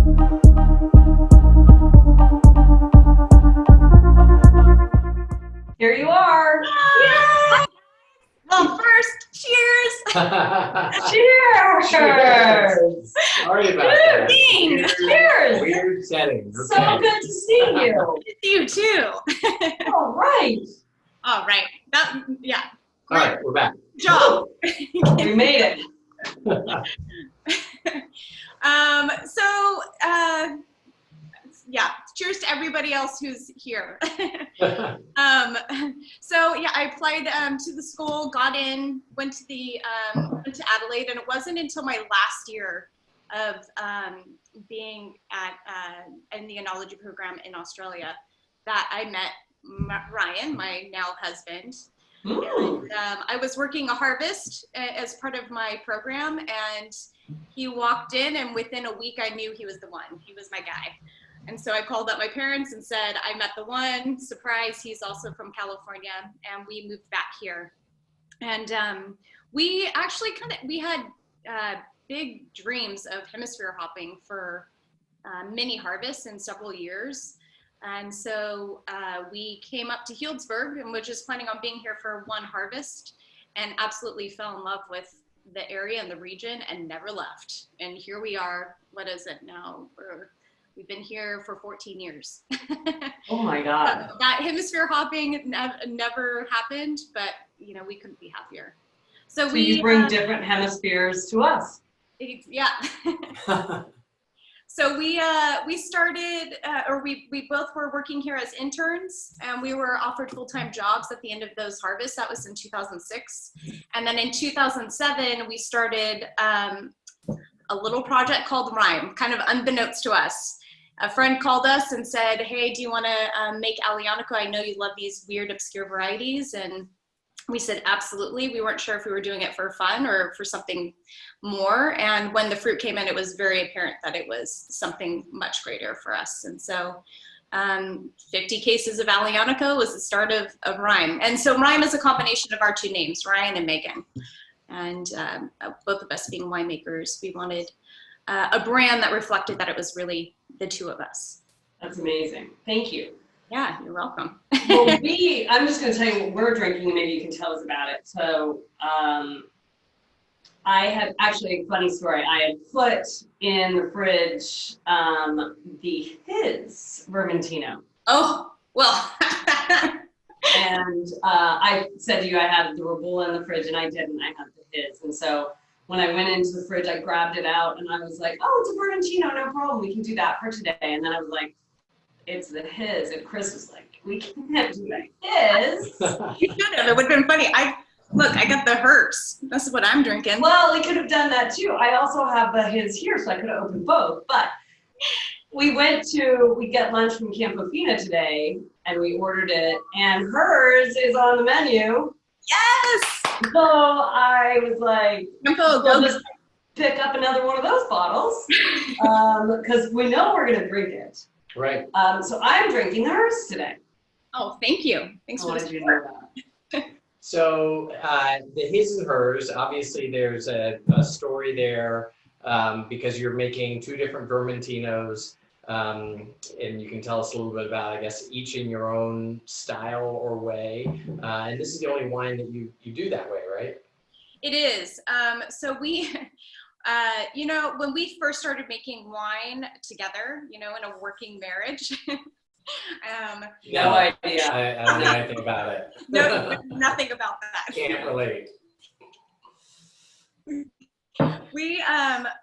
Here you are. Yay! Well, first, cheers! Cheers! Sorry about that. Ding! Cheers! Weird setting. So good to see you. You too. All right. All right. Yeah. All right, we're back. Good job. We made it. Yeah, cheers to everybody else who's here. So yeah, I applied to the school, got in, went to Adelaide, and it wasn't until my last year of being in the enology program in Australia that I met Ryan, my now husband. And, I was working a harvest as part of my program, and he walked in, and within a week I knew he was the one. He was my guy. And so I called up my parents and said, I met the one, surprise, he's also from California, and we moved back here. And we actually we had big dreams of hemisphere hopping for mini harvests in several years. And so we came up to Healdsburg and was just planning on being here for one harvest, and absolutely fell in love with the area and the region and never left. And here we are, what is it now? We've been here for 14 years. Oh my God. That hemisphere hopping never happened, but you know, we couldn't be happier. So you bring different hemispheres to us. Yeah. So we started, or we both were working here as interns, and we were offered full-time jobs at the end of those harvests. That was in 2006. And then in 2007, we started a little project called Ryme, kind of unbeknownst to us. A friend called us and said, hey, do you want to make Aglianico? I know you love these weird, obscure varieties. And we said, absolutely. We weren't sure if we were doing it for fun or for something more. And when the fruit came in, it was very apparent that it was something much greater for us. And so 50 cases of Aglianico was the start of Ryme. And so Ryme is a combination of our two names, Ryan and Megan. And both of us being winemakers, we wanted a brand that reflected that it was really the two of us. That's amazing. Thank you. Yeah, you're welcome. Well, I'm just going to tell you what we're drinking, and maybe you can tell us about it. So I had actually a funny story. I had put in the fridge his Vermin Tino. Oh, well. And I said to you I had the Rabula in the fridge, and I didn't. I had his. And so when I went into the fridge, I grabbed it out, and I was like, oh, it's a Vermin Tino, no problem. We can do that for today. And then I was like, it's the his. And Chris was like, we can't do that his. You should have. It would have been funny. I got the hers. That's what I'm drinking. Well, we could have done that too. I also have the his here, so I could have opened both. But we get lunch from Campo Fina today, and we ordered it, and hers is on the menu. Yes! So I was like, we'll just pick up another one of those bottles, because we know we're going to drink it. Right. So I'm drinking hers today. Oh, thank you. Thanks for the support. So the his and hers, obviously there's a story there because you're making two different Vermin Tinos, and you can tell us a little bit about, I guess, each in your own style or way. And this is the only wine that you do that way, right? It is. So we, you know, when we first started making wine together, you know, in a working marriage, no idea. I don't know anything about it. No, nothing about that. Can't relate. We,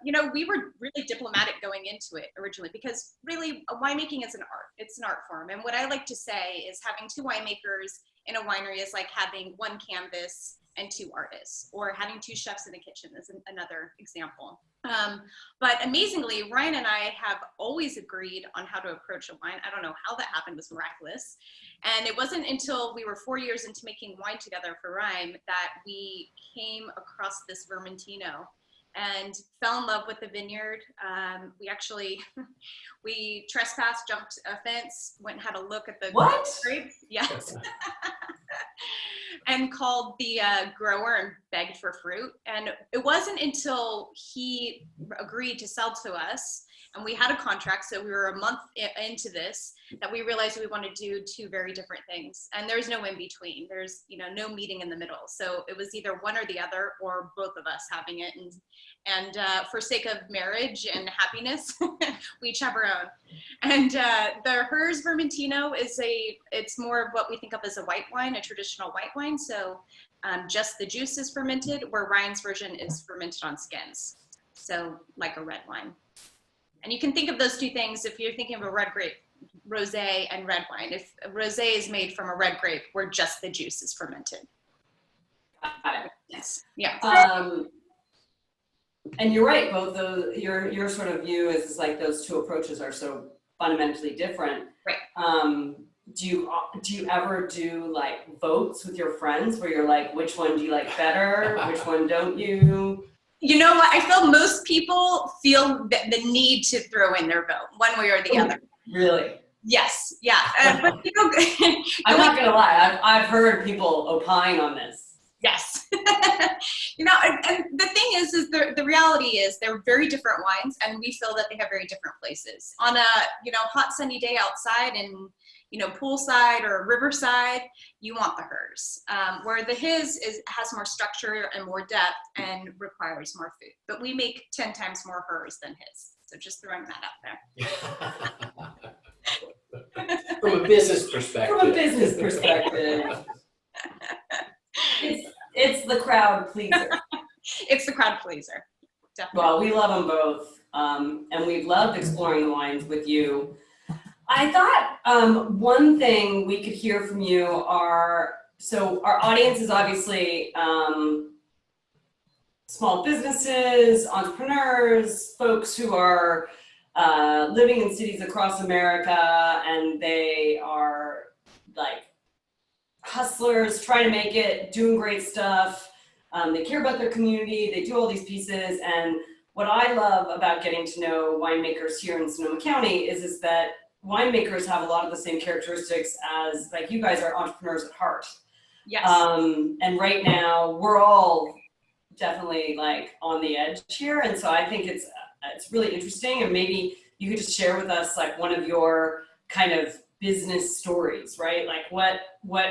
you know, we were really diplomatic going into it originally, because really winemaking is an art. It's an art form. And what I like to say is having two winemakers in a winery is like having one canvas and two artists, or having two chefs in a kitchen is another example. But amazingly, Ryan and I have always agreed on how to approach a wine. I don't know how that happened, it was miraculous. And it wasn't until we were 4 years into making wine together for Ryme that we came across this Vermin Tino and fell in love with the vineyard. We actually, we trespassed, jumped a fence, went and had a look at the grapes. Yes. And called the grower and begged for fruit. And it wasn't until he agreed to sell to us And we had a contract, so we were a month into this that we realized we wanted to do two very different things. And there's no in between. There's, you know, no meeting in the middle. So it was either one or the other, or both of us having it. And for sake of marriage and happiness, we each have our own. And the hers Vermin Tino it's more of what we think of as a white wine, a traditional white wine. So just the juice is fermented, where Ryan's version is fermented on skins. So like a red wine. And you can think of those two things if you're thinking of a red grape, rosé and red wine. If rosé is made from a red grape, where just the juice is fermented. Got it. Yes. Yeah. And you're right. Both those, your sort of view is like those two approaches are so fundamentally different. Right. Do you ever do like votes with your friends where you're like, which one do you like better? Which one don't you? You know what? I feel most people feel the need to throw in their vote, one way or the other. Really? Yes. Yeah. But you know, I'm not gonna lie. I've heard people opine on this. Yes. You know, and the thing is the reality is they're very different wines, and we feel that they have very different places. On a, you know, hot sunny day outside and, you know, poolside or riverside, you want the hers. Where the his has more structure and more depth and requires more food. But we make 10 times more hers than his. So just throwing that out there. From a business perspective. From a business perspective. It's the crowd pleaser. It's the crowd pleaser. Definitely. Well, we love them both. And we've loved exploring the wines with you. I thought one thing we could hear from you so our audience is obviously small businesses, entrepreneurs, folks who are living in cities across America, and they are like hustlers trying to make it, doing great stuff. They care about their community, they do all these pieces. And what I love about getting to know winemakers here in Sonoma County is that winemakers have a lot of the same characteristics as, like, you guys are entrepreneurs at heart. Yes. And right now we're all definitely like on the edge here. And so I think it's really interesting. And maybe you could just share with us like one of your kind of business stories, right? Like what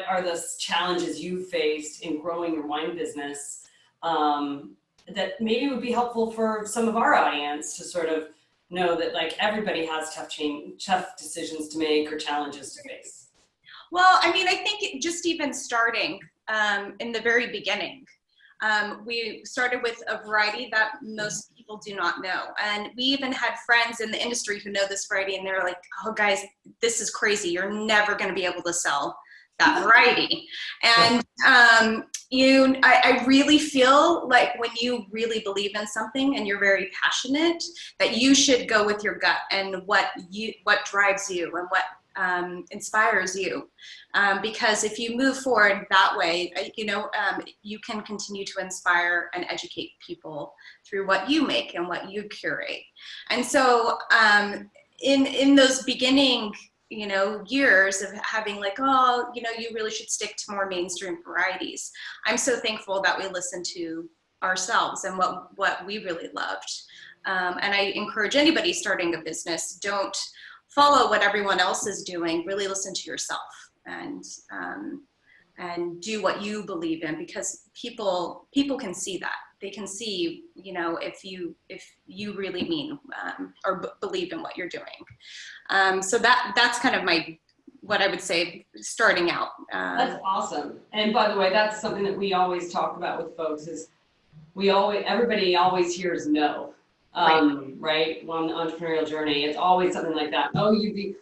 are the challenges you faced in growing your wine business that maybe would be helpful for some of our audience to sort of know that like everybody has tough decisions to make or challenges to face? Well, I mean, I think just even starting in the very beginning, we started with a variety that most people do not know. And we even had friends in the industry who know this variety, and they're like, oh guys, this is crazy. You're never going to be able to sell that variety. And I really feel like when you really believe in something and you're very passionate, that you should go with your gut and what drives you and what inspires you. Because if you move forward that way, you can continue to inspire and educate people through what you make and what you curate. And so in those beginning years of having like, oh, you really should stick to more mainstream varieties, I'm so thankful that we listened to ourselves and what we really loved. And I encourage anybody starting a business, don't follow what everyone else is doing. Really listen to yourself and do what you believe in, because people can see that. They can see, if you really mean or believe in what you're doing. So that's kind of what I would say starting out. That's awesome. And by the way, that's something that we always talk about with folks is everybody always hears no. Right? On the entrepreneurial journey, it's always something like that. You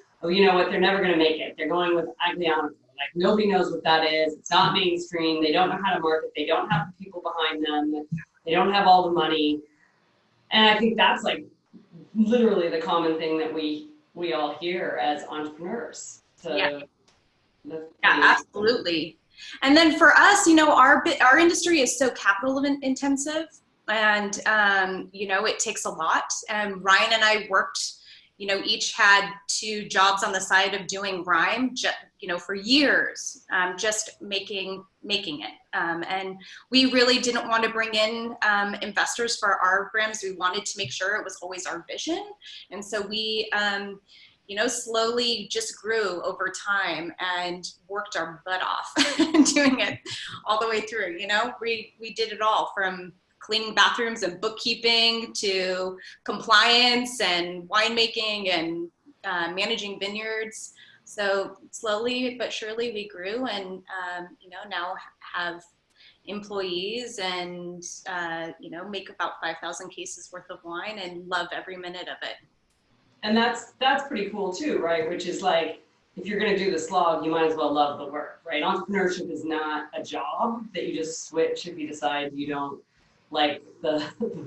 know what? They're never going to make it. They're going with agliano. Like nobody knows what that is. It's not mainstream. They don't know how to market. They don't have the people behind them. They don't have all the money. And I think that's like literally the common thing that we all hear as entrepreneurs. So yeah, absolutely. And then for us, our industry is so capital intensive. And, it takes a lot. And Ryan and I worked, each had 2 jobs on the side of doing Ryme, for years, just making it. And we really didn't want to bring in investors for our brands. We wanted to make sure it was always our vision. And so we, slowly just grew over time and worked our butt off doing it all the way through. We did it all, from cleaning bathrooms and bookkeeping to compliance and winemaking and managing vineyards. So slowly but surely we grew, and now have employees and make about 5,000 cases worth of wine and love every minute of it. And that's pretty cool too, right? Which is like, if you're going to do the slog, you might as well love the work, right? Entrepreneurship is not a job that you just switch if you decide you don't like the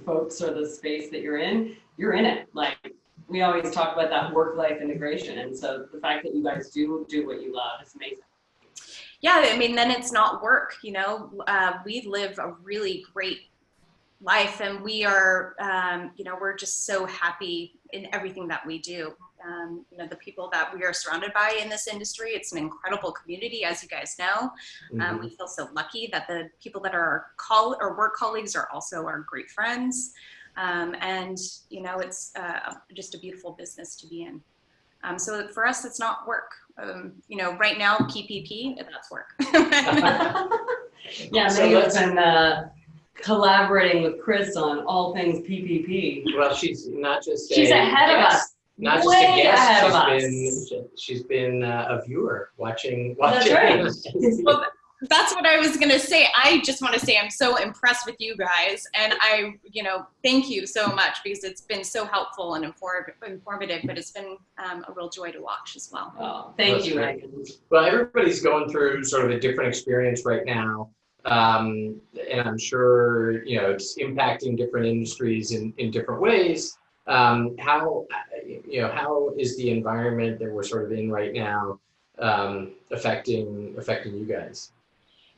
folks or the space that you're in. You're in it. Like, we always talk about that work-life integration. And so the fact that you guys do what you love is amazing. Yeah, I mean, then it's not work, we live a really great life, and we are, we're just so happy in everything that we do. The people that we are surrounded by in this industry, it's an incredible community, as you guys know. We feel so lucky that the people that are our work colleagues are also our great friends. And, it's just a beautiful business to be in. So for us, it's not work. Right now, PPP, that's work. Yeah, so Megan's been collaborating with Chris on all things PPP. Well, she's not just she's ahead of us. Not way just a guest, ahead of us. She's been a viewer watching. That's right. Well, that's what I was going to say. I just want to say I'm so impressed with you guys, and I, thank you so much, because it's been so helpful and informative, but it's been a real joy to watch as well. Oh, thank you, Megan. Well, everybody's going through sort of a different experience right now. And I'm sure, it's impacting different industries in different ways. How is the environment that we're sort of in right now affecting you guys?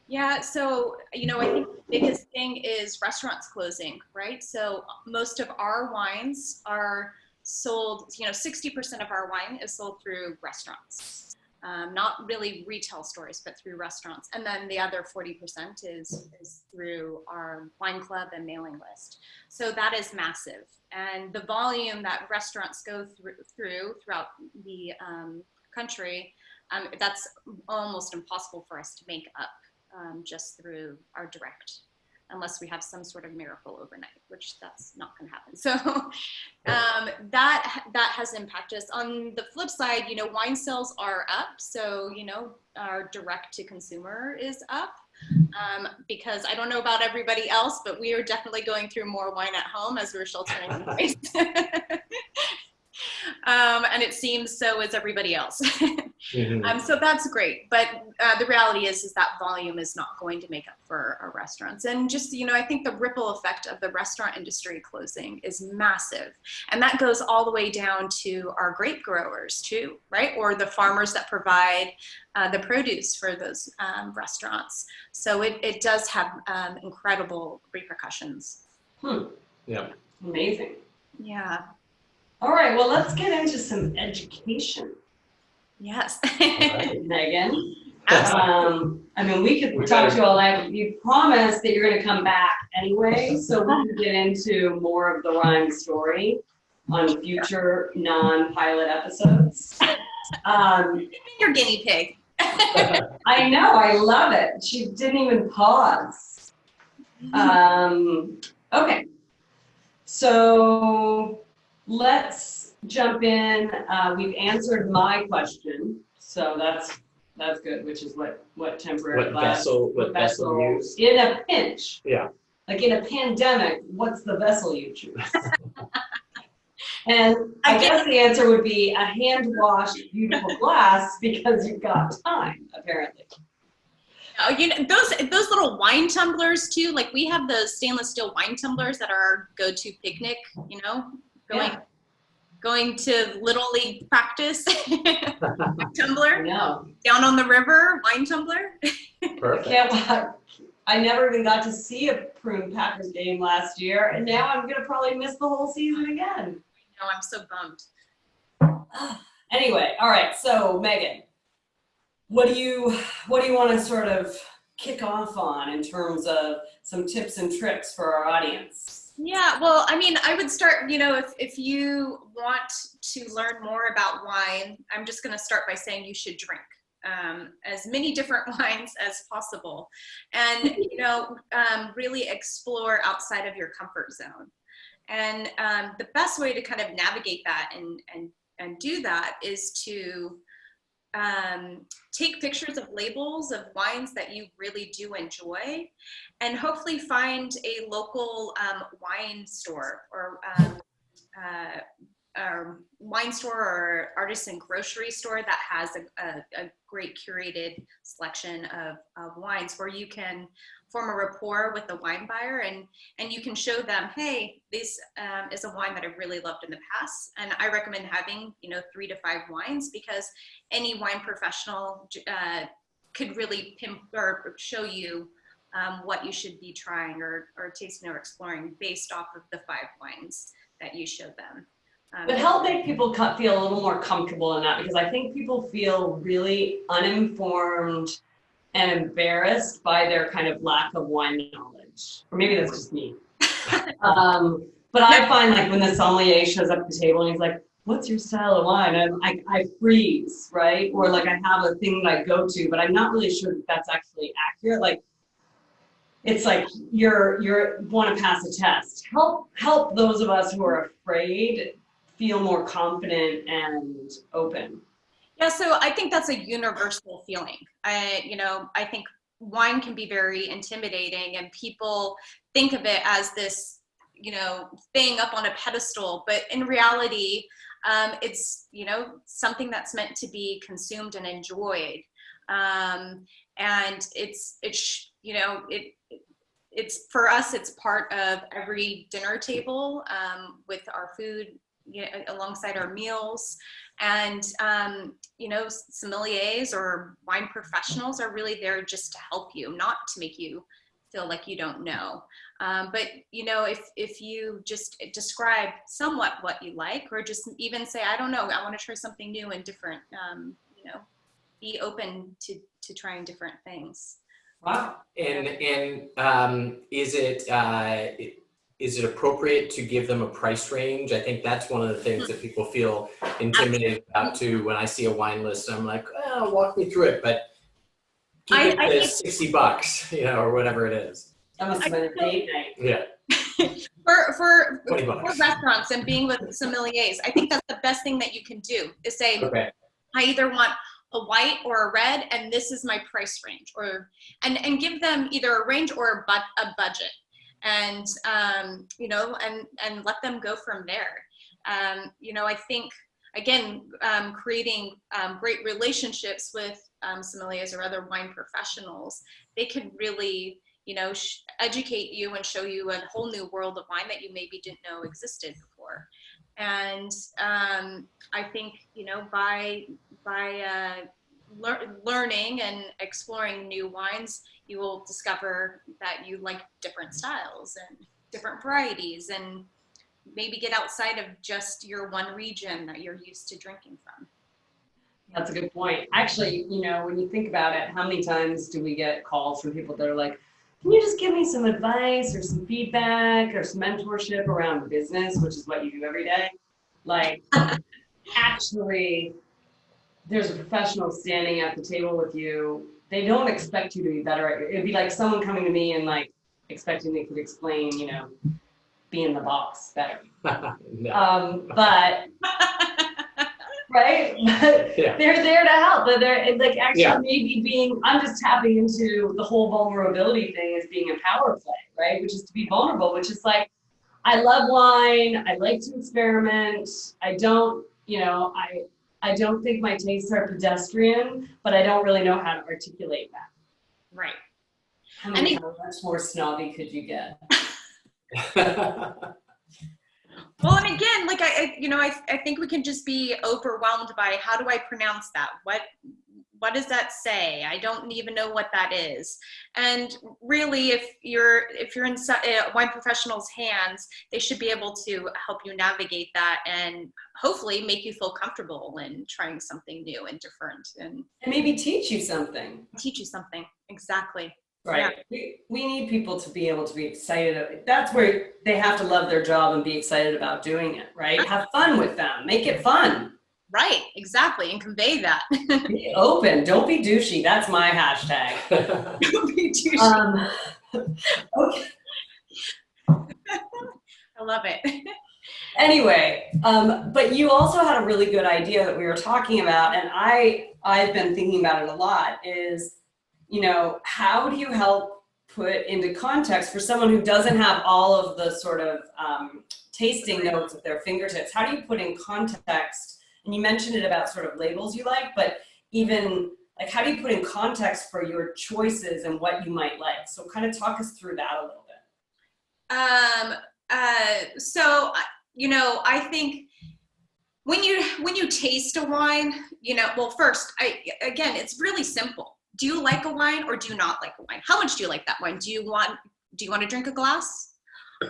Yeah, so, I think the biggest thing is restaurants closing, right? So most of our wines are sold, 60% of our wine is sold through restaurants. Not really retail stores, but through restaurants. And then the other 40% is through our wine club and mailing list. So that is massive. And the volume that restaurants go throughout the country, that's almost impossible for us to make up just through our direct, unless we have some sort of miracle overnight, which that's not going to happen. So that has impacted us. On the flip side, wine sales are up. So, our direct to consumer is up, because I don't know about everybody else, but we are definitely going through more wine at home as we're sheltering in place. And it seems so is everybody else. So that's great. But the reality is that volume is not going to make up for our restaurants. And just, I think the ripple effect of the restaurant industry closing is massive. And that goes all the way down to our grape growers too, right? Or the farmers that provide the produce for those restaurants. So it does have incredible repercussions. Yeah. Amazing. Yeah. All right, well, let's get into some education. Yes. Megan. We could talk to you all night, but you promised that you're going to come back anyway, so we can get into more of the Ryme story on future non-pilot episodes. Your guinea pig. I know, I love it. She didn't even pause. Okay, so let's jump in. We've answered my question, so that's good, which is what temporary glass, what vessel use in a pinch. Yeah. Like in a pandemic, what's the vessel you choose? And I guess the answer would be a hand-washed, beautiful glass, because you've got time, apparently. Those little wine tumblers too. Like, we have the stainless steel wine tumblers that are our go-to picnic. Going to Little League practice. Tumbler. No. Down on the river, wine tumbler. Perfect. I never even got to see a Prune Packers game last year, and now I'm gonna probably miss the whole season again. No, I'm so bummed. Anyway, all right. So Megan, what do you want to sort of kick off on in terms of some tips and tricks for our audience? Yeah, well, I mean, I would start, you know, if you want to learn more about wine, I'm just going to start by saying you should drink as many different wines as possible, and, you know, really explore outside of your comfort zone. And the best way to kind of navigate that and do that is to take pictures of labels of wines that you really do enjoy, and hopefully find a local wine store or wine store or artisan grocery store that has a great curated selection of wines, where you can form a rapport with the wine buyer, and you can show them, hey, this is a wine that I've really loved in the past, and I recommend having, you know, 3 to 5 wines, because any wine professional could really show you what you should be trying or tasting or exploring based off of the 5 wines that you showed them. But help make people feel a little more comfortable in that, because I think people feel really uninformed and embarrassed by their kind of lack of wine knowledge. Or maybe that's just me. But I find, like, when the sommelier shows up at the table and he's like, what's your style of wine? And I freeze, right? Or like I have a thing that I go to, but I'm not really sure that that's actually accurate. Like, it's like you're want to pass a test. Help those of us who are afraid feel more confident and open. Yeah, so I think that's a universal feeling. I think wine can be very intimidating, and people think of it as this, you know, thing up on a pedestal, but in reality, it's, you know, something that's meant to be consumed and enjoyed. And it's you know, it's for us, it's part of every dinner table with our food, you know, alongside our meals. And, you know, sommeliers or wine professionals are really there just to help you, not to make you feel like you don't know. But, you know, if you just describe somewhat what you like, or just even say, I don't know, I want to try something new and different, you know, be open to trying different things. Wow. And is it appropriate to give them a price range? I think that's one of the things that people feel intimidated about too. When I see a wine list, I'm like, oh, walk me through it, but keep it to $60, you know, or whatever it is. That must have been a date night. Yeah. for $20. restaurants and being with sommeliers, I think that's the best thing that you can do, is say, okay, I either want a white or a red, and this is my price range, or and give them either a range or a budget, and you know, and let them go from there. You know, I think, again, creating great relationships with sommeliers or other wine professionals, they could really, you know, educate you and show you a whole new world of wine that you maybe didn't know existed before. And I think, you know, by learning and exploring new wines, you will discover that you like different styles and different varieties, and maybe get outside of just your one region that you're used to drinking from. That's a good point. Actually, you know, when you think about it, how many times do we get calls from people that are like, can you just give me some advice or some feedback or some mentorship around business, which is what you do every day? Like, actually, there's a professional standing at the table with you. They don't expect you to be better at it. It'd be like someone coming to me and like expecting they could explain, you know, be in the box better. No. But right? But yeah, they're there to help. But they're like actually Yeah. maybe I'm just tapping into the whole vulnerability thing as being a power play, right? Which is to be vulnerable, which is like, I love wine. I like to experiment. I don't, you know, I don't think my tastes are pedestrian, but I don't really know how to articulate that. Right. How much more snobby could you get? Well, and again, like I think we can just be overwhelmed by, how do I pronounce that? What what does that say? I don't even know what that is. And really, if you're in a wine professional's hands, they should be able to help you navigate that and hopefully make you feel comfortable in trying something new and different, and maybe teach you something. Teach you something, exactly. Right. Yeah. We need people to be able to be excited. That's where they have to love their job and be excited about doing it, right? Have fun with them. Make it fun. Right, exactly, and convey that. Be open. Don't be douchey. That's my hashtag. Don't be douchey. Okay. I love it. Anyway, but you also had a really good idea that we were talking about, and I've been thinking about it a lot, is, you know, how do you help put into context for someone who doesn't have all of the sort of tasting notes at their fingertips? How do you put in context? And you mentioned it about sort of labels you like, but even like, how do you put in context for your choices and what you might like? So kind of talk us through that a little bit. So, you know, I think when you taste a wine, you know, well, first, again, it's really simple. Do you like a wine or do you not like a wine? How much do you like that wine? Do you want to drink a glass,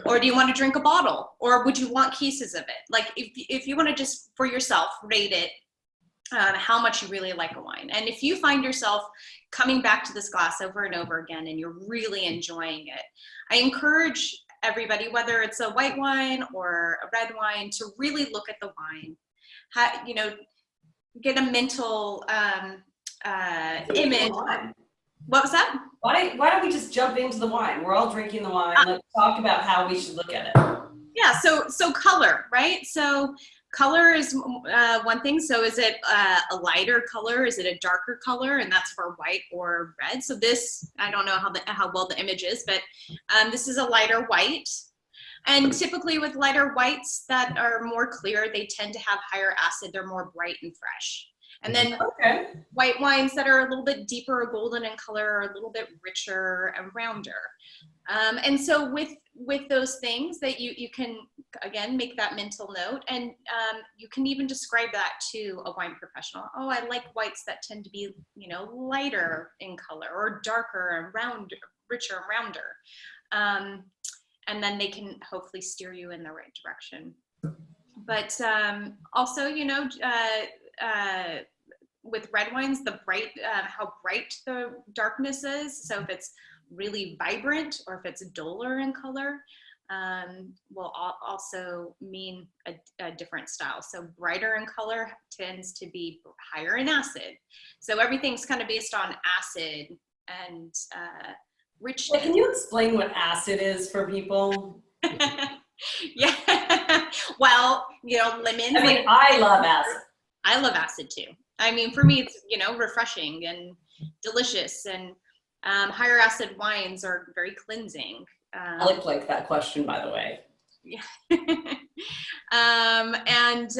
or do you want to drink a bottle, or would you want cases of it? Like, if you want to just for yourself rate it, how much you really like a wine. And if you find yourself coming back to this glass over and over again and you're really enjoying it, I encourage everybody, whether it's a white wine or a red wine, to really look at the wine. You know, get a mental image. What was that? Why don't we just jump into the wine? We're all drinking the wine. Let's talk about how we should look at it. Yeah, so color, right? So color is one thing. So is it a lighter color? Is it a darker color? And that's for white or red. So this, I don't know how well the image is, but this is a lighter white. And typically with lighter whites that are more clear, they tend to have higher acid. They're more bright and fresh. And then white wines that are a little bit deeper or golden in color are a little bit richer and rounder. And so with those things that you can, again, make that mental note, and you can even describe that to a wine professional. Oh, I like whites that tend to be, you know, lighter in color or darker and richer and rounder. And then they can hopefully steer you in the right direction. But also, you know, with red wines, how bright the darkness is. So if it's really vibrant or if it's duller in color, will also mean a different style. So brighter in color tends to be higher in acid. So everything's kind of based on acid and richness. Well, can you explain what acid is for people? Yeah. Well, you know, lemon. I mean, I love acid. I love acid too. I mean, for me, it's, you know, refreshing and delicious, and higher acid wines are very cleansing. I like that question, by the way. Yeah. And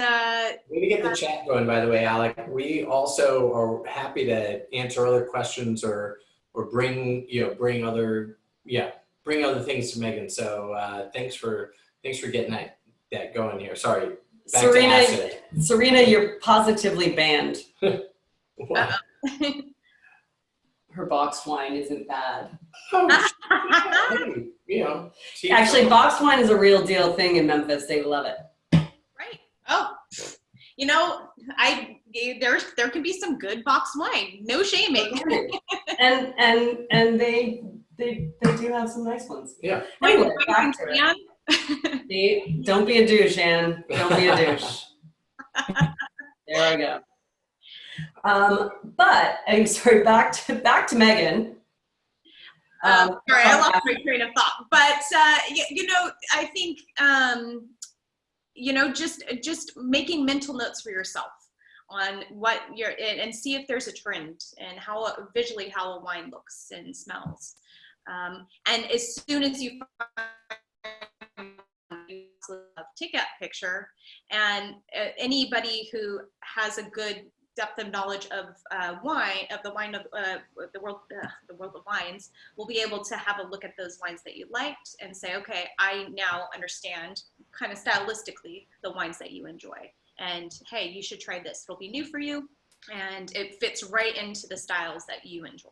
way to get the chat going, by the way, Alec. We also are happy to answer other questions or bring other things to Megan. So thanks for getting that going here. Sorry. Serena, you're positively banned. Her boxed wine isn't bad. Oh, hey, you know. Actually, boxed wine is a real deal thing in Memphis. They love it. Right. Oh, you know, there can be some good boxed wine. No shaming. and they do have some nice ones. Yeah. Anyway, back to it. See, don't be a douche, Anne. Don't be a douche. There I go. But I'm sorry, back to Megan. Sorry, I lost my train of thought. But you know, I think you know, just making mental notes for yourself on what and see if there's a trend and visually how a wine looks and smells. And as soon as you take that picture, and anybody who has a good depth of knowledge of the world of wines will be able to have a look at those wines that you liked and say, okay, I now understand kind of stylistically the wines that you enjoy, and hey, you should try this. It'll be new for you. and it fits right into the styles that you enjoy.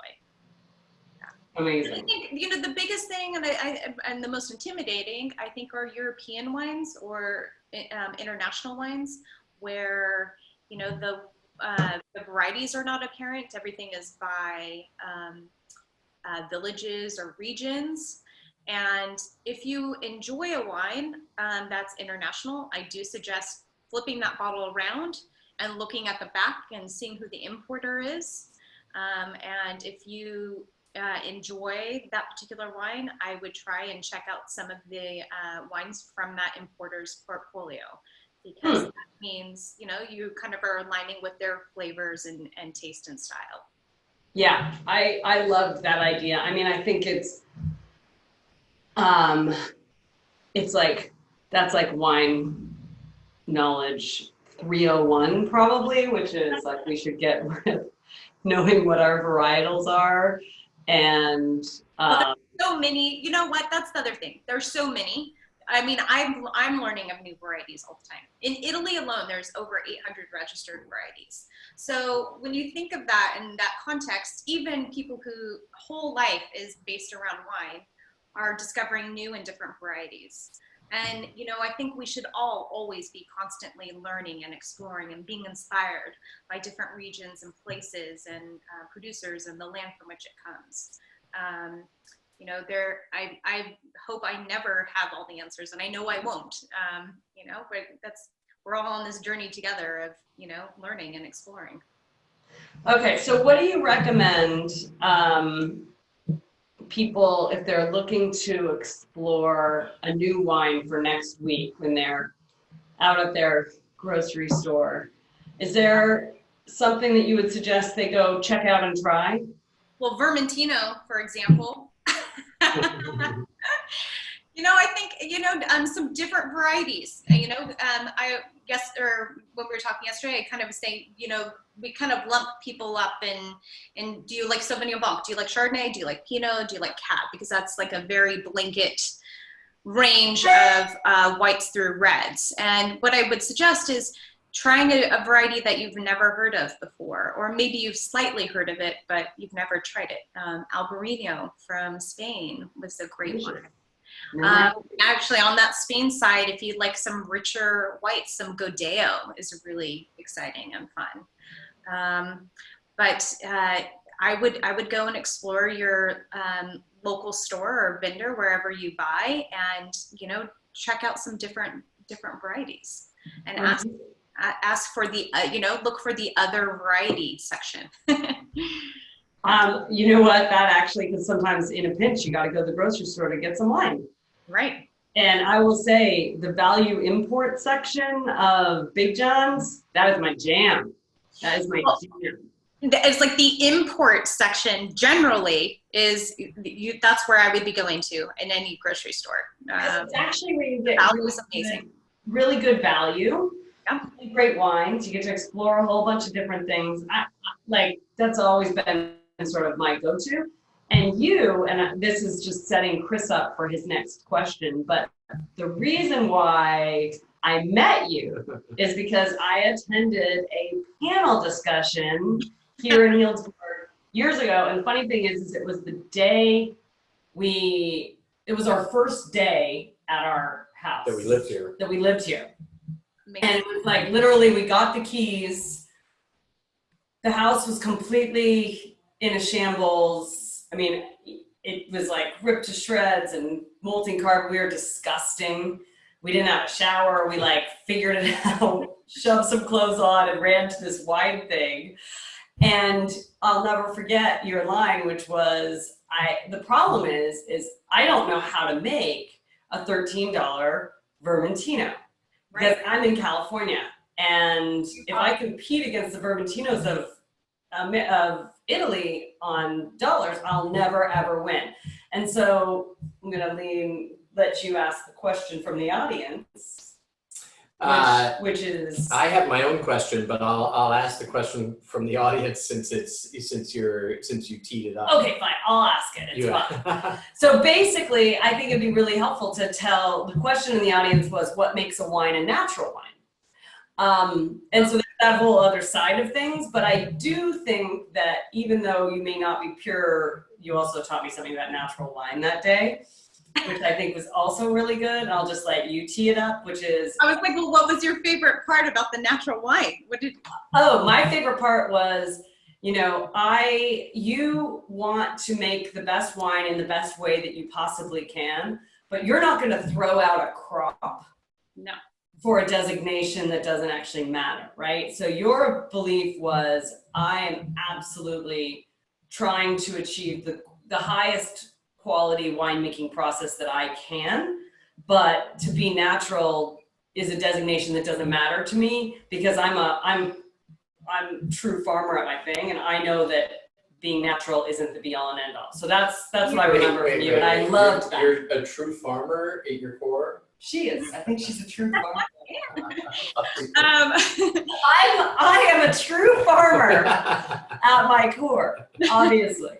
Amazing. I think, you know, the biggest thing and the most intimidating, I think, are European wines or international wines, where, you know, the varieties are not apparent. Everything is by villages or regions. And if you enjoy a wine that's international, I do suggest flipping that bottle around and looking at the back and seeing who the importer is. And if you enjoy that particular wine, I would try and check out some of the wines from that importer's portfolio, because that means, you know, you kind of are aligning with their flavors and taste and style. Yeah, I love that idea. I mean, I think it's like, that's like wine knowledge 301 probably, which is like, we should get rid of knowing what our varietals are. And so many, you know what, that's the other thing. There's so many. I mean, I'm learning of new varieties all the time. In Italy alone, there's over 800 registered varieties. So when you think of that in that context, even people who whole life is based around wine are discovering new and different varieties. And, you know, I think we should all always be constantly learning and exploring and being inspired by different regions and places and producers and the land from which it comes. You know, I hope I never have all the answers, and I know I won't, you know, but we're all on this journey together of, you know, learning and exploring. okay, so what do you recommend people, if they're looking to explore a new wine for next week when they're out at their grocery store? Is there something that you would suggest they go check out and try? Well, Vermin Tino, for example. You know, I think, you know, some different varieties, you know, I guess, or when we were talking yesterday, I kind of was saying, you know, we kind of lump people up in do you like Sauvignon Blanc? Do you like Chardonnay? Do you like Pinot? Do you like Cab? Because that's like a very blanket range of whites through reds. And what I would suggest is trying a variety that you've never heard of before, or maybe you've slightly heard of it, but you've never tried it. Albarino from Spain was a great one. Actually, on that Spain side, if you like some richer whites, some Godeo is really exciting and fun. But I would go and explore your local store or vendor wherever you buy, and, you know, check out some different varieties, and ask for the you know, look for the other variety section. You know what, that actually, because sometimes in a pinch you got to go to the grocery store to get some wine. Right. And I will say the value import section of Big John's, that is my jam. That is my jam. It's like the import section generally is, that's where I would be going to in any grocery store. It's actually where you get value is amazing. Really good value. Yeah. Really great wines. You get to explore a whole bunch of different things. Like, that's always been sort of my go-to. And this is just setting Chris up for his next question, but the reason why I met you is because I attended a panel discussion here in Healdsburg years ago. And the funny thing is it was the day it was our first day at our house. That we lived here. Amazing. And it was like, literally, we got the keys. The house was completely in a shambles. I mean, it was like ripped to shreds and molten carbon. We were disgusting. We didn't have a shower. We like figured it out, shoved some clothes on and ran to this wine thing. And I'll never forget your line, which was, the problem is I don't know how to make a $13 Vermin Tino. Because I'm in California, and if I compete against the Vermin Tinos of Italy on dollars, I'll never ever win. And so I'm gonna let you ask the question from the audience, which is. I have my own question, but I'll ask the question from the audience since you teed it up. Okay, fine. I'll ask it. It's fun. So basically, I think it'd be really helpful to tell. The question in the audience was, what makes a wine a natural wine? And so there's that whole other side of things. But I do think that even though you may not be pure, you also taught me something about natural wine that day, which I think was also really good. And I'll just let you tee it up, which is. I was like, well, what was your favorite part about the natural wine? Oh, my favorite part was, you know, you want to make the best wine in the best way that you possibly can, but you're not going to throw out a crop. No. For a designation that doesn't actually matter, right? So your belief was, I am absolutely trying to achieve the highest quality winemaking process that I can, but to be natural is a designation that doesn't matter to me because I'm true farmer at my thing, and I know that being natural isn't the be all and end all. So that's what I remember from you, and I loved that. You're a true farmer at your core? She is. I think she's a true farmer. I am a true farmer at my core, obviously.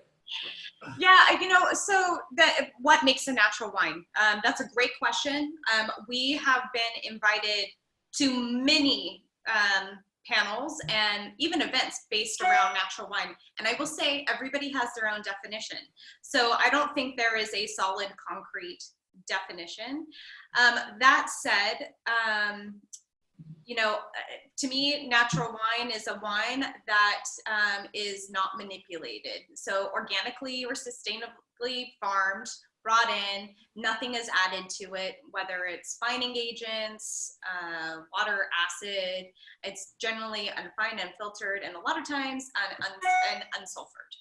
Yeah, you know, so what makes a natural wine? That's a great question. We have been invited to many panels and even events based around natural wine. And I will say everybody has their own definition. So I don't think there is a solid, concrete definition. That said, you know, to me, natural wine is a wine that is not manipulated. So organically or sustainably farmed, brought in, nothing is added to it, whether it's fining agents, water, acid. It's generally unfined, unfiltered, and a lot of times unsulfured.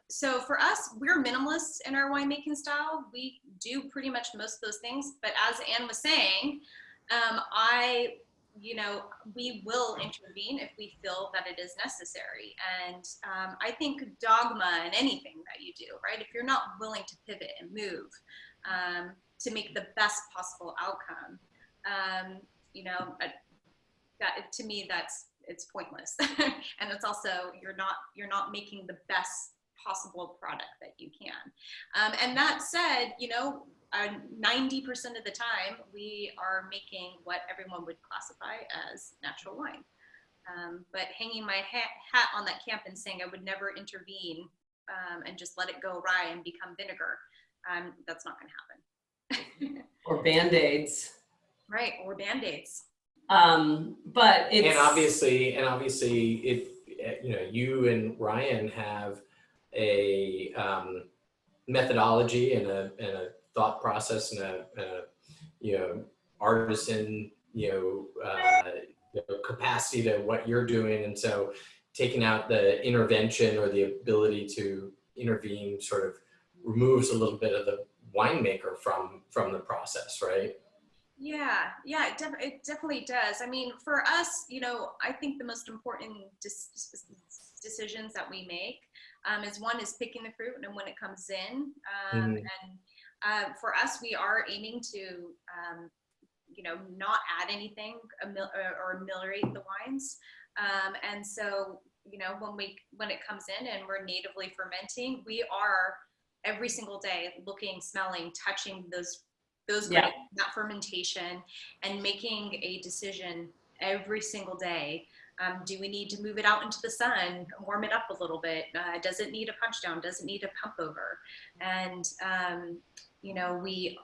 So for us, we're minimalists in our winemaking style. We do pretty much most of those things, but as Anne was saying, you know, we will intervene if we feel that it is necessary. And I think dogma in anything that you do, right? If you're not willing to pivot and move to make the best possible outcome, you know, that to me, it's pointless. And it's also, you're not making the best possible product that you can. And that said, you know, 90% of the time we are making what everyone would classify as natural wine. But hanging my hat on that camp and saying I would never intervene and just let it go awry and become vinegar, that's not going to happen. Or Band-Aids. Right, or Band-Aids. But it's... And obviously, if you know, you and Ryan have a methodology and a thought process and a you know, artisan, you know, capacity to what you're doing. And so taking out the intervention or the ability to intervene sort of removes a little bit of the winemaker from the process, right? Yeah, it definitely does. I mean, for us, you know, I think the most important decisions that we make is one is picking the fruit and when it comes in. And for us, we are aiming to, you know, not add anything or ameliorate the wines. And so, you know, when it comes in and we're natively fermenting, we are every single day looking, smelling, touching those grapes, that fermentation, and making a decision every single day. Do we need to move it out into the sun, warm it up a little bit? Does it need a punch down? Does it need a pump over? And you know, we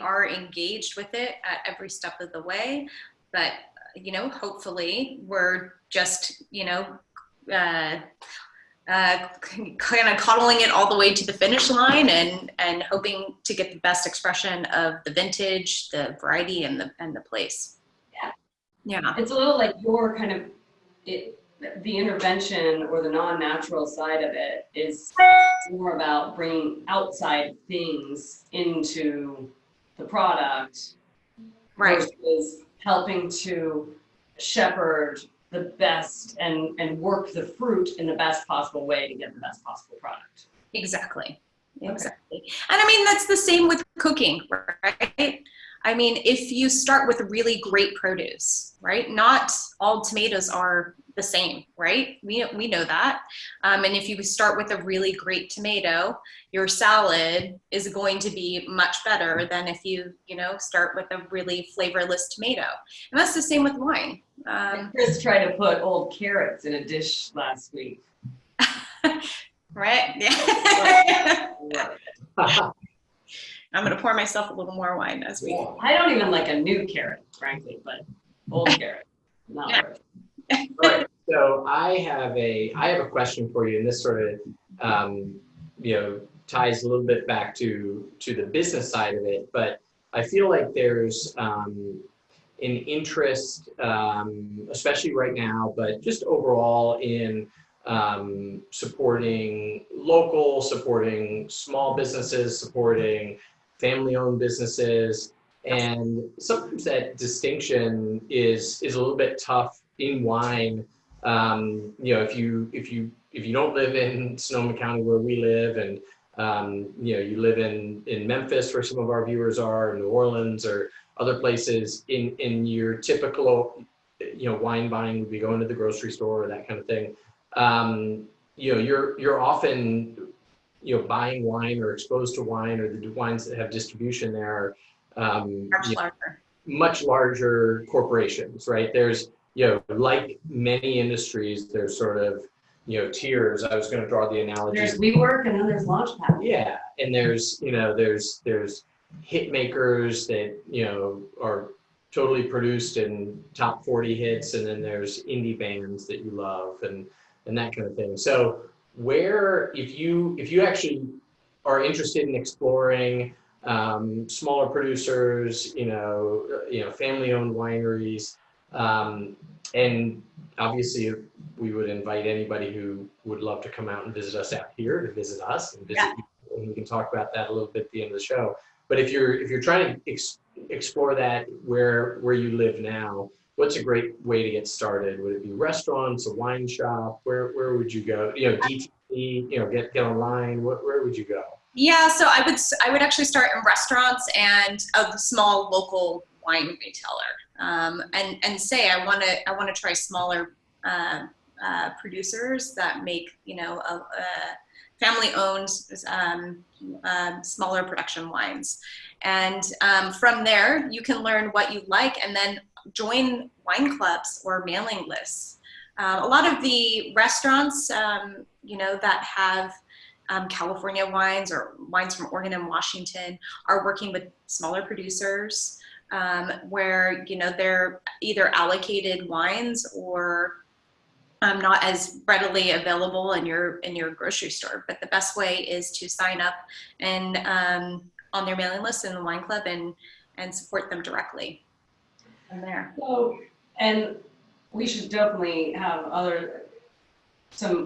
are engaged with it at every step of the way, but you know, hopefully we're just, you know, kind of coddling it all the way to the finish line and hoping to get the best expression of the vintage, the variety, and the place. Yeah. It's a little like your kind of the intervention or the non-natural side of it is more about bringing outside things into the product, right, versus helping to shepherd the best and work the fruit in the best possible way to get the best possible product. Exactly. And I mean, that's the same with cooking, right? I mean, if you start with really great produce, right? Not all tomatoes are the same, right? We know that. And if you start with a really great tomato, your salad is going to be much better than if you start with a really flavorless tomato. And that's the same with wine. Chris tried to put old carrots in a dish last week. Right? Yeah. I'm going to pour myself a little more wine as we. I don't even like a new carrot, frankly, but old carrot, not worth it. All right. So I have a question for you, and this sort of ties a little bit back to the business side of it. But I feel like there's an interest, especially right now, but just overall in supporting local, supporting small businesses, supporting family-owned businesses, and sometimes that distinction is a little bit tough in wine. If you don't live in Sonoma County where we live, and you live in Memphis where some of our viewers are, New Orleans or other places, in your typical wine buying would be going to the grocery store or that kind of thing. You're often buying wine or exposed to wine, or the wines that have distribution there are much larger corporations, right? There's like many industries, there's sort of tiers. I was going to draw the analogy. There's WeWork, and then there's Launchpad. Yeah, and there's there's hit makers that are totally produced in top 40 hits, and then there's indie bands that you love and that kind of thing. So where, if you actually are interested in exploring smaller producers, family-owned wineries, and obviously we would invite anybody who would love to come out and visit us out here to visit us and visit you, and we can talk about that a little bit at the end of the show. But if you're trying to explore that where you live now, what's a great way to get started? Would it be restaurants, a wine shop? Where would you go? DTC, get online. Where would you go? Yeah, so I would actually start in restaurants and a small local wine retailer, and say I want to try smaller producers that make family-owned smaller production wines, and from there you can learn what you like, and then join wine clubs or mailing lists. A lot of the restaurants, that have California wines or wines from Oregon and Washington are working with smaller producers, where they're either allocated wines or not as readily available in your grocery store. But the best way is to sign up and on their mailing list in the wine club and support them directly from there. So, and we should definitely have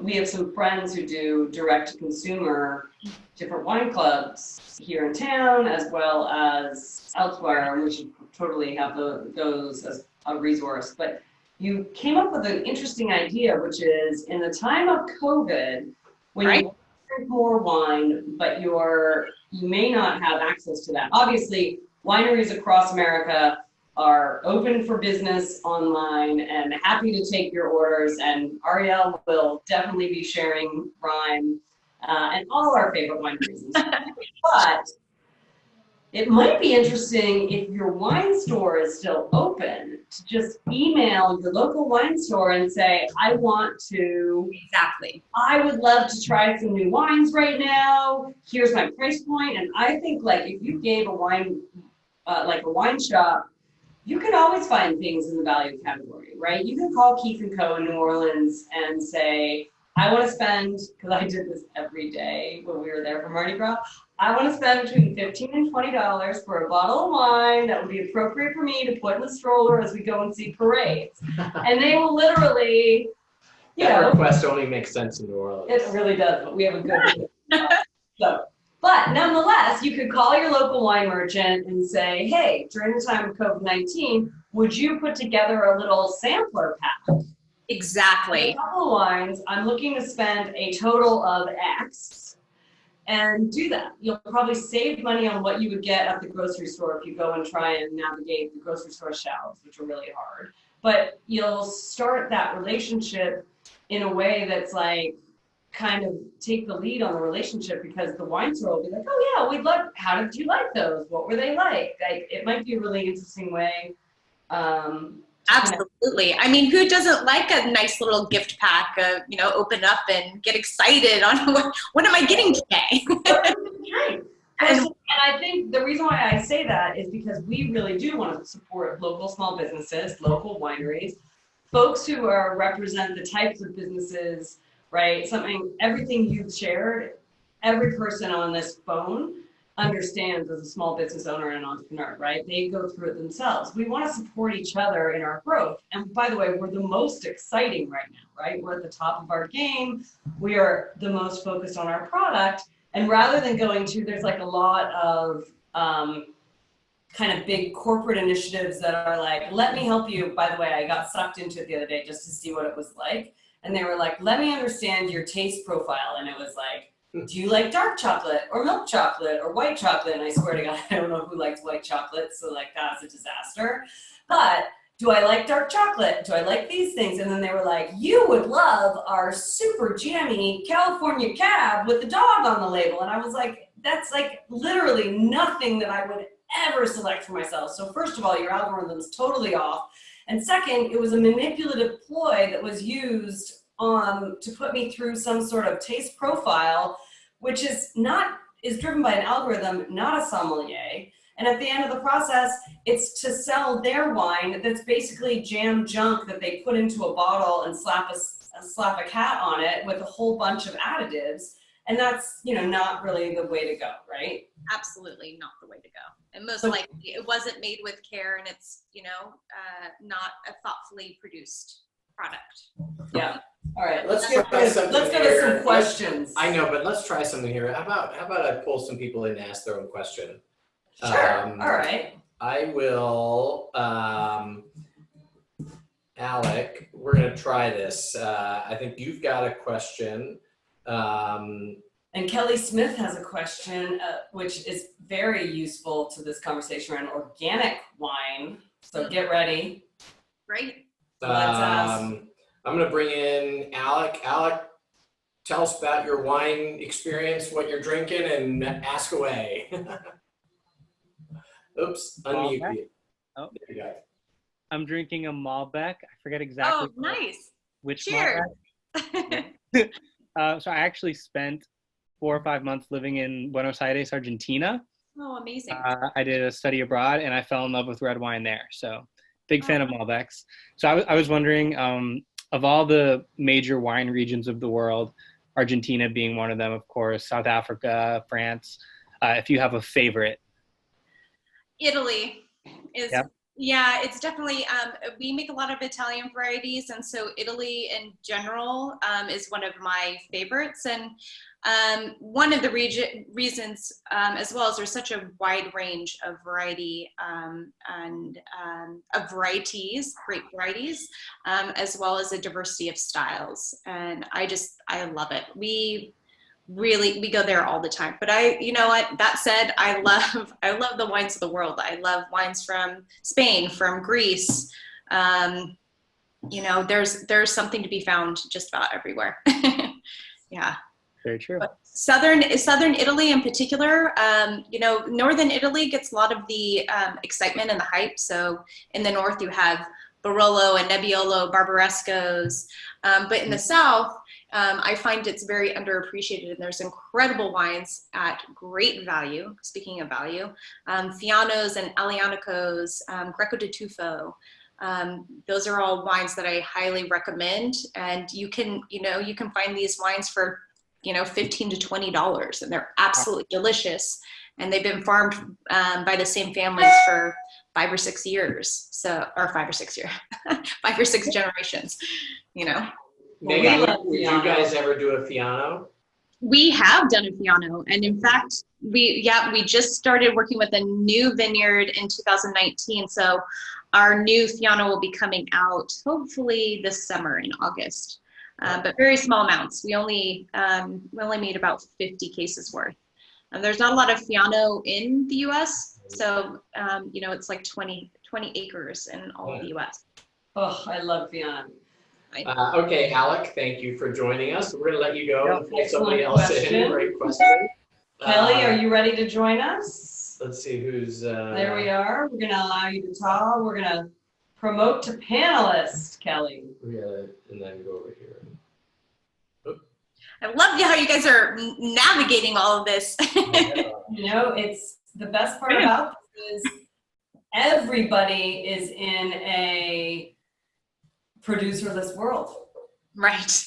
we have some friends who do direct to consumer, different wine clubs here in town as well as elsewhere. We should totally have those as a resource. But you came up with an interesting idea, which is in the time of COVID, when you drink more wine, but you may not have access to that. Obviously, wineries across America are open for business online and happy to take your orders. And Ariel will definitely be sharing Ryme and all our favorite wineries. But it might be interesting if your wine store is still open to just email your local wine store and say, I would love to try some new wines right now. Here's my price point. And I think if you gave a wine, like a wine shop, you can always find things in the value category, right? You can call Keith & Co. in New Orleans and say, I want to spend, because I did this every day when we were there for Mardi Gras, I want to spend between $15 and $20 for a bottle of wine that would be appropriate for me to put in the stroller as we go and see parades. And they will literally, that request only makes sense in New Orleans. It really does, but we have a good But nonetheless, you could call your local wine merchant and say, hey, during the time of COVID-19, would you put together a little sampler pack? Exactly. A couple of wines, I'm looking to spend a total of X. and do that. You'll probably save money on what you would get at the grocery store if you go and try and navigate the grocery store shelves, which are really hard. But you'll start that relationship in a way that's like, kind of take the lead on the relationship, because the wine store will be like, oh yeah, we'd love, how did you like those? What were they like? Like, it might be a really interesting way. Absolutely. I mean, who doesn't like a nice little gift pack, you know, open up and get excited on what am I getting today? Right. And I think the reason why I say that is because we really do want to support local small businesses, local wineries, folks who represent the types of businesses, right? Everything you've shared, every person on this phone understands as a small business owner and an entrepreneur, right? They go through it themselves. We want to support each other in our growth. And by the way, we're the most exciting right now, right? We're at the top of our game. We are the most focused on our product. And rather than there's like a lot of kind of big corporate initiatives that are like, let me help you. By the way, I got sucked into it the other day just to see what it was like. And they were like, let me understand your taste profile. And it was like, do you like dark chocolate or milk chocolate or white chocolate? And I swear to God, I don't know who likes white chocolate. So like, that's a disaster. But do I like dark chocolate? Do I like these things? And then they were like, you would love our super jammy California cab with the dog on the label. And I was like, that's like literally nothing that I would ever select for myself. So first of all, your algorithm's totally off. And second, it was a manipulative ploy that was used to put me through some sort of taste profile, which is driven by an algorithm, not a sommelier. And at the end of the process, it's to sell their wine that's basically jam junk that they put into a bottle and slap a cat on it with a whole bunch of additives. And that's, not really the way to go, right? Absolutely not the way to go. And most likely it wasn't made with care, and it's, not a thoughtfully produced product. Yeah. All right. Let's go to some questions. I know, but let's try something here. How about I pull some people in to ask their own question? Sure. All right. I will, Alec, we're going to try this. I think you've got a question. And Kelly Smith has a question, which is very useful to this conversation around organic wine. So get ready. Great. Let's ask. I'm going to bring in Alec. Alec, tell us about your wine experience, what you're drinking, and ask away. Oops, unmute you. Oh, there you go. I'm drinking a Malbec. I forget exactly. Oh, nice. Which Cheers. Malbec. So I actually spent 4 or 5 months living in Buenos Aires, Argentina. Oh, amazing. I did a study abroad, and I fell in love with red wine there. So big fan of Malbecs. So I was wondering, of all the major wine regions of the world, Argentina being one of them, of course, South Africa, France, if you have a favorite. Italy is, Yep. Yeah, it's definitely, we make a lot of Italian varieties, and so Italy in general is one of my favorites. And one of the reasons, as well as there's such a wide range of variety and of varieties, great varieties, as well as a diversity of styles. And I love it. We go there all the time. But you know what, that said, I love the wines of the world. I love wines from Spain, from Greece. There's something to be found just about everywhere. Yeah. Very true. But Southern Italy in particular, Northern Italy gets a lot of the excitement and the hype. So in the north you have Barolo and Nebbiolo, Barbarescos. But in the south, I find it's very underappreciated, and there's incredible wines at great value. Speaking of value, Fianos and Aglianicos, Greco di Tufo. Those are all wines that I highly recommend, and you can find these wines for $15 to $20, and they're absolutely delicious. And they've been farmed by the same families for 5 or 6 years. 5 or 6 generations. Megan, did you guys ever do a Fiano? We have done a Fiano, and in fact, we just started working with a new vineyard in 2019. So our new Fiano will be coming out hopefully this summer in August. but very small amounts. We only made about 50 cases worth. There's not a lot of Fiano in the U.S., so it's like 20 acres in all of the U.S. Oh, I love Fiano. Okay, Alec, thank you for joining us. We're going to let you go and put somebody Excellent else in. question. Great question. Kelly, are you ready to join us? Let's see who's. There we are. We're going to allow you to talk. We're going to promote to panelist, Kelly. Yeah, and then go over here. I love how you guys are navigating all of this. It's the best part about this is everybody is in a producerless world. Right.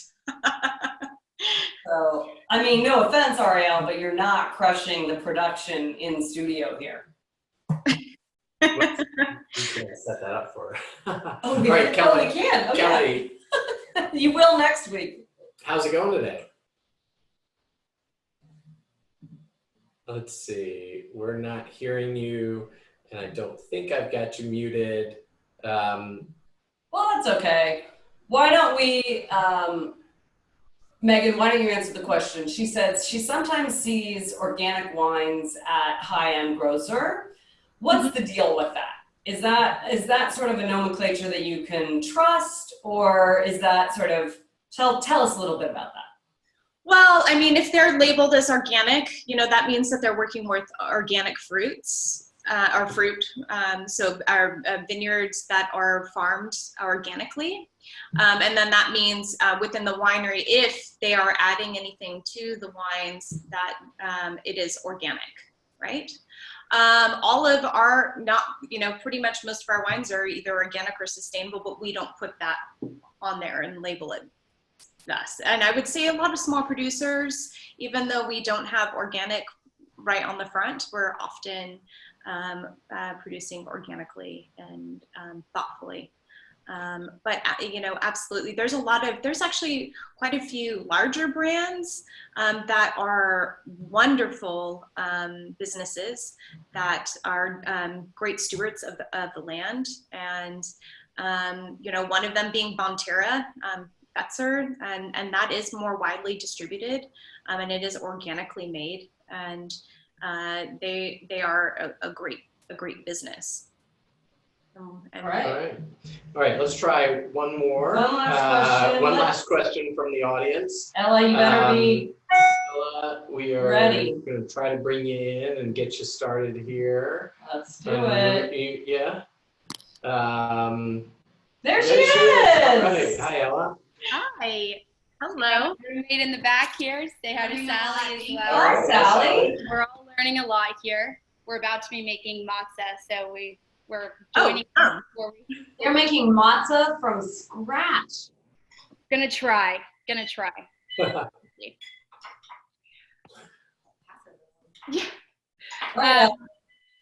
So, I mean, no offense, Ariel, but you're not crushing the production in studio here. We can set that up for her. Oh, we Right, can? Kelly. Oh, we can. Okay. Kelly, You will next week. how's it going today? Let's see. We're not hearing you, and I don't think I've got you muted. Well, that's okay. Why don't we, Megan, why don't you answer the question? She says she sometimes sees organic wines at high-end grocer. What's the deal with that? Is that sort of a nomenclature that you can trust, or is that sort of, tell us a little bit about that. Well, I mean, if they're labeled as organic, that means that they're working with organic fruits or fruit. So our vineyards that are farmed organically. And then that means within the winery, if they are adding anything to the wines, that it is organic, right? All of our, pretty much most of our wines are either organic or sustainable, but we don't put that on there and label it thus. And I would say a lot of small producers, even though we don't have organic right on the front, we're often producing organically and thoughtfully. But absolutely, there's actually quite a few larger brands that are wonderful businesses that are great stewards of the land. And, one of them being Bonterra, Betzer, and that is more widely distributed, and it is organically made, and they are a great business. All right. Let's try one more. One last question. From the audience. Ella, you better be Ella, we are ready. going to try to bring you in and get you started here. Let's do it. Yeah. There she is. All right. Hi, Ella. Hi. Hello. Roommate in the back here. Say hi to Sally as well. Hi, Sally. We're all learning a lot here. We're about to be making matzah, so we're joining. You're making matzah from scratch. Gonna try. Yeah.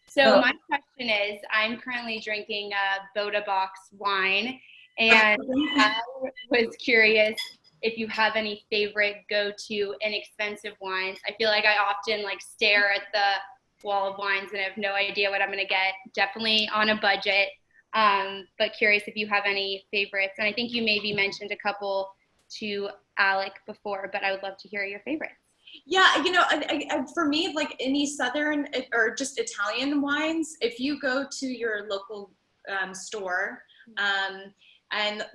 So my question is, I'm currently drinking a Boda Box wine, and I was curious if you have any favorite go-to inexpensive wines. I feel like I often stare at the wall of wines and have no idea what I'm gonna get. Definitely on a budget, but curious if you have any favorites. And I think you maybe mentioned a couple to Alec before, but I would love to hear your favorites. Yeah, for me, like any Southern or just Italian wines, if you go to your local store and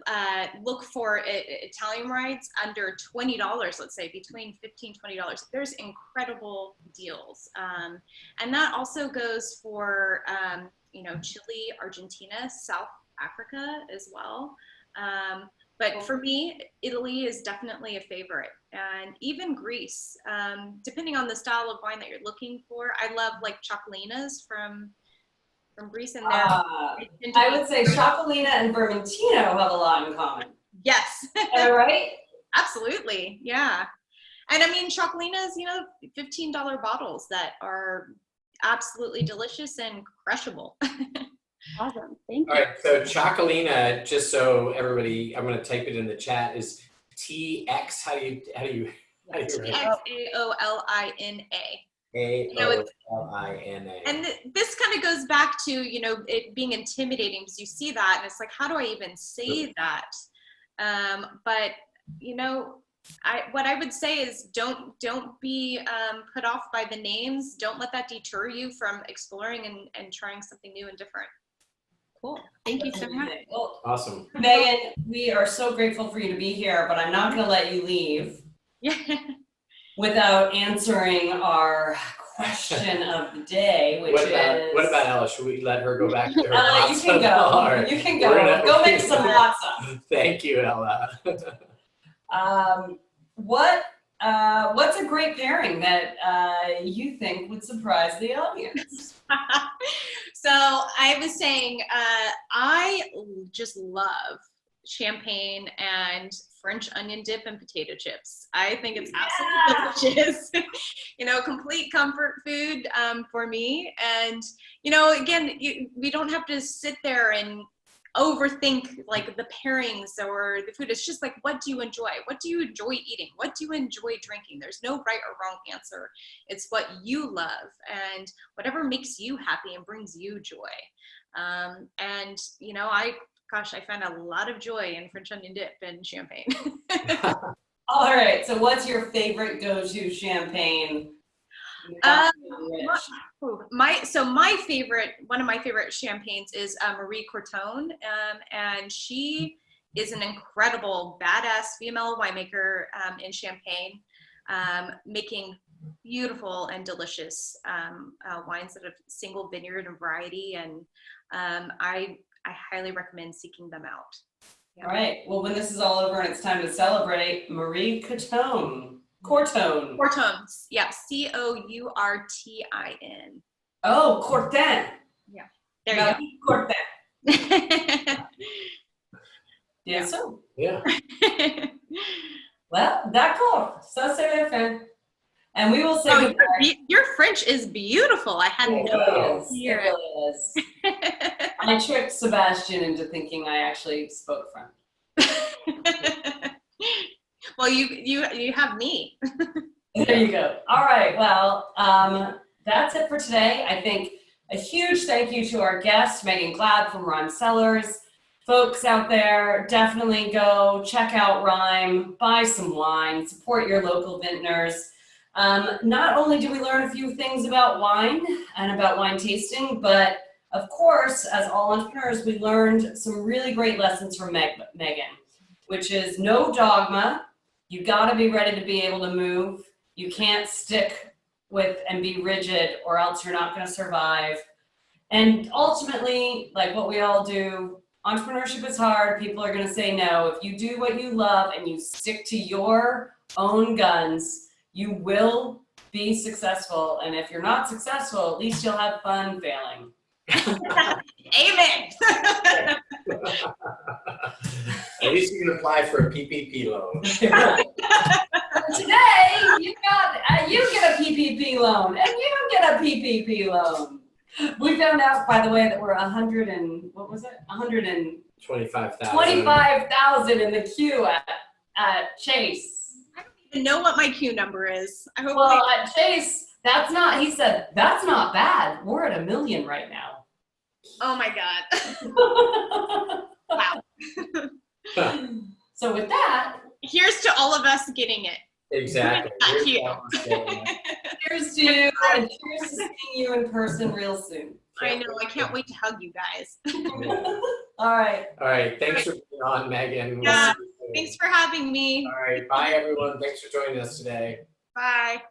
look for Italian wines under $20, let's say between $15, $20, there's incredible deals. And that also goes for, Chile, Argentina, South Africa as well. But for me, Italy is definitely a favorite, and even Greece, depending on the style of wine that you're looking for. I love Cioccolini's from Greece, and I would say Cioccolina and Vermin Tino have a lot in common. Yes. Am I right? Absolutely, yeah. And I mean, Cioccolina's, $15 bottles that are absolutely delicious and crushable. Awesome, thank you. All right, so Cioccolina, just so everybody, I'm going to type it in the chat, is TX. How do you write it? X-A-O-L-I-N-A. AOLINA. And this kind of goes back to, it being intimidating because you see that and it's like, how do I even say that? But you know, what I would say is don't be put off by the names. Don't let that deter you from exploring and trying something new and different. Cool. Thank you so much. Well, Awesome. Megan, we are so grateful for you to be here, but I'm not going to let you leave Yeah. without answering our question of the day, which What about Ella? Should we let her go back to her Ella, you can go. You can go. Go make some matzo. Thank you, Ella. What's a great pairing that you think would surprise the audience? So I was saying, I just love champagne and French onion dip and potato chips. I think it's absolutely delicious. You know, complete comfort food for me. And, you know, again, we don't have to sit there and overthink like the pairings or the food. It's just like, what do you enjoy? What do you enjoy eating? What do you enjoy drinking? There's no right or wrong answer. It's what you love and whatever makes you happy and brings you joy. And you know, I find a lot of joy in French onion dip and champagne. All right, so what's your favorite go-to champagne? One of my favorite champagnes is Marie Cortone, and she is an incredible, badass female winemaker in Champagne, making beautiful and delicious wines that have single vineyard and variety, and I highly recommend seeking them out. Yeah. All right, well, when this is all over and it's time to celebrate, Marie Cortone. Cortones, yeah, Courtin. Oh, Cortin. Yeah, there you go. Cortin. Yeah. So. Yeah. Well, d'accord. Ça c'est la fin. And we will say goodbye. Your French is beautiful. I had no idea. It really is. I tricked Sebastian into thinking I actually spoke French. Well, you have me. There you go. All right. Well, that's it for today. I think a huge thank you to our guest, Megan Glaab from Ryme Cellars. Folks out there, definitely go check out Ryme, buy some wine, support your local vintners. Not only do we learn a few things about wine and about wine tasting, but of course, as all entrepreneurs, we learned some really great lessons from Megan, which is no dogma. You got to be ready to be able to move. You can't stick with and be rigid, or else you're not going to survive. And ultimately, like what we all do, entrepreneurship is hard. People are going to say no. If you do what you love and you stick to your own guns, you will be successful. And if you're not successful, at least you'll have fun failing. Amen. At least you can apply for a PPP loan. Today, you get a PPP loan, and you get a PPP loan. We found out, by the way, that we're 125,000 in the queue at Chase. I don't even know what my queue number is. I hope. Well, at Chase, he said, that's not bad. We're at 1 million right now. Oh my God. Wow. So with that, here's to all of us getting it. Exactly. Cheers to you, and cheers to seeing you in person real soon. I know. I can't wait to hug you guys. All right. All right. Thanks for being on, Megan. Yeah. Thanks for having me. All right. Bye, everyone. Thanks for joining us today. Bye.